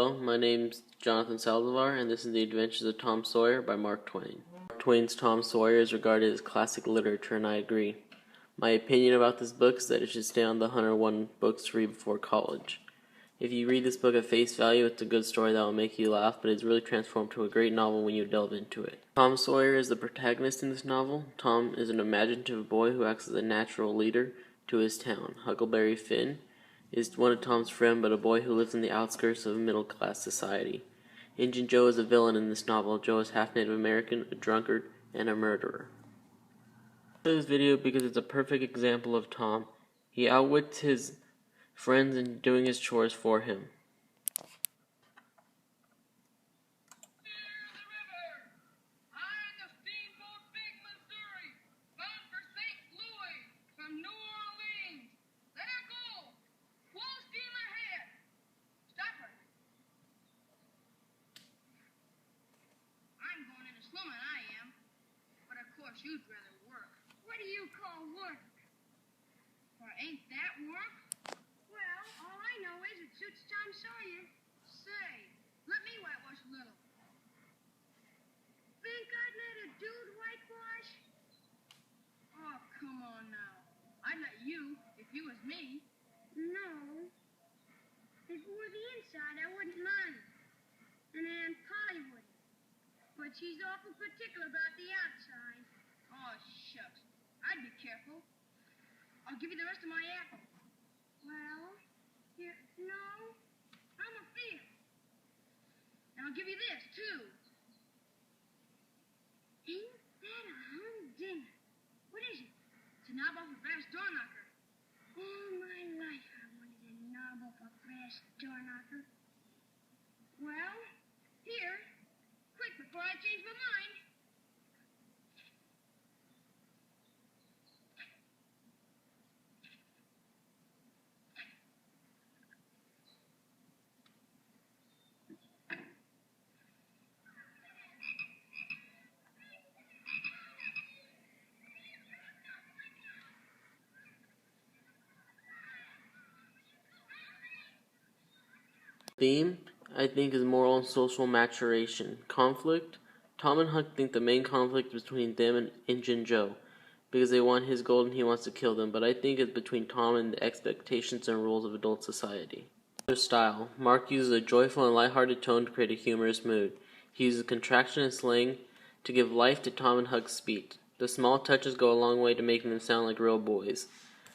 Hello, my name's Jonathan Saldivar, and this is The Adventures of Tom Sawyer by Mark Twain. Mark Twain's Tom Sawyer is regarded as classic literature, and I agree. My opinion about this book is that it should stay on the 101 books to read before college. If you read this book at face value, it's a good story that will make you laugh, but it's really transformed to a great novel when you delve into it. Tom Sawyer is the protagonist in this novel. Tom is an imaginative boy who acts as a natural leader to his town. Huckleberry Finn is one of Tom's friends, but a boy who lives in the outskirts of middle-class society. Injun Joe is a villain in this novel. Joe is half Native American, a drunkard, and a murderer. I this video because it's a perfect example of Tom. He outwits his friends in doing his chores for him. You'd rather work. What do you call work? Or ain't that work? Well, all I know is it suits Tom Sawyer. Say, let me whitewash a little. Think I'd let a dude whitewash? Oh, come on now. I'd let you if you was me. No. If it were the inside, I wouldn't mind. And Aunt Polly wouldn't. But she's awful particular about the outside. Oh, shucks. I'd be careful. I'll give you the rest of my apple. Well, here, no. I'm a thief. And I'll give you this, too. Ain't that a humdinger? What is it? It's a knob off a brass door knocker. All my life I wanted a knob off a brass door knocker. Well, here. Quick, before I change my mind. Theme, I think, is moral and social maturation. Conflict, Tom and Huck think the main conflict is between them and Injun Joe, because they want his gold and he wants to kill them, but I think it's between Tom and the expectations and rules of adult society. Their style, Mark uses a joyful and lighthearted tone to create a humorous mood. He uses contraction and slang to give life to Tom and Huck's speech. The small touches go a long way to making them sound like real boys.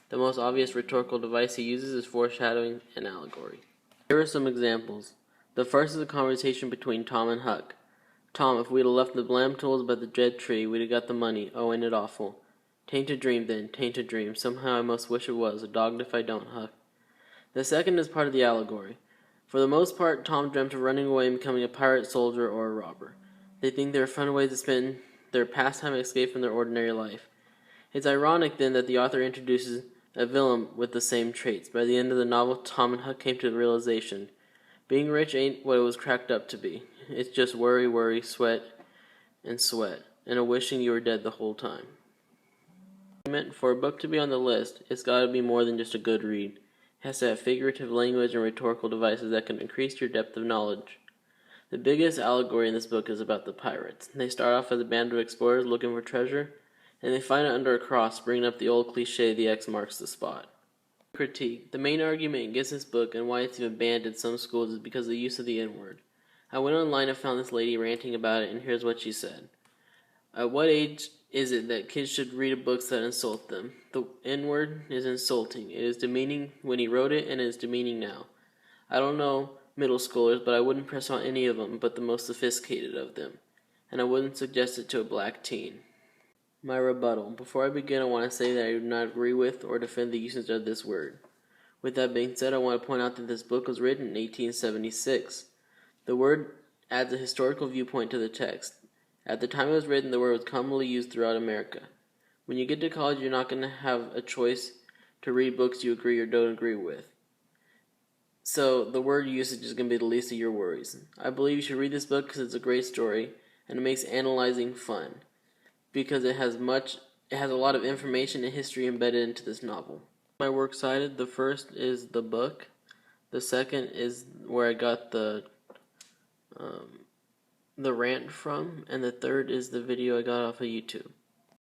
The most obvious rhetorical device he uses is foreshadowing and allegory. Here are some examples. The first is a conversation between Tom and Huck. Tom, if we'd have left the blam tools by the dead tree, we'd have got the money. Oh, ain't it awful? Tain't a dream then, tain't a dream. Somehow I most wish it was. A dogged if I don't, Huck. The second is part of the allegory. For the most part, Tom dreamt of running away and becoming a pirate, soldier, or a robber. They think there are fun ways to spend their pastime and escape from their ordinary life. It's ironic, then, that the author introduces a villain with the same traits. By the end of the novel, Tom and Huck came to the realization, being rich ain't what it was cracked up to be. It's just worry, worry, sweat, and a wishing you were dead the whole time. For a book to be on the list, it's got to be more than just a good read. It has to have figurative language and rhetorical devices that can increase your depth of knowledge. The biggest allegory in this book is about the pirates. They start off as a band of explorers looking for treasure, and they find it under a cross, bringing up the old cliche, the X marks the spot. Critique. The main argument against this book and why it's even banned in some schools is because of the use of the N-word. I went online and found this lady ranting about it, and here's what she said. At what age is it that kids should read books that insult them? The N-word is insulting. It is demeaning when he wrote it, and it is demeaning now. I don't know middle schoolers, but I wouldn't press on any of them but the most sophisticated of them. And I wouldn't suggest it to a black teen. My rebuttal. Before I begin, I want to say that I do not agree with or defend the usage of this word. With that being said, I want to point out that this book was written in 1876. The word adds a historical viewpoint to the text. At the time it was written, the word was commonly used throughout America. When you get to college, you're not going to have a choice to read books you agree or don't agree with. So the word usage is going to be the least of your worries. I believe you should read this book because it's a great story, and it makes analyzing fun. Because it has a lot of information and history embedded into this novel. My works cited, the first is the book, the second is where I got the the rant from, and the third is the video I got off of YouTube.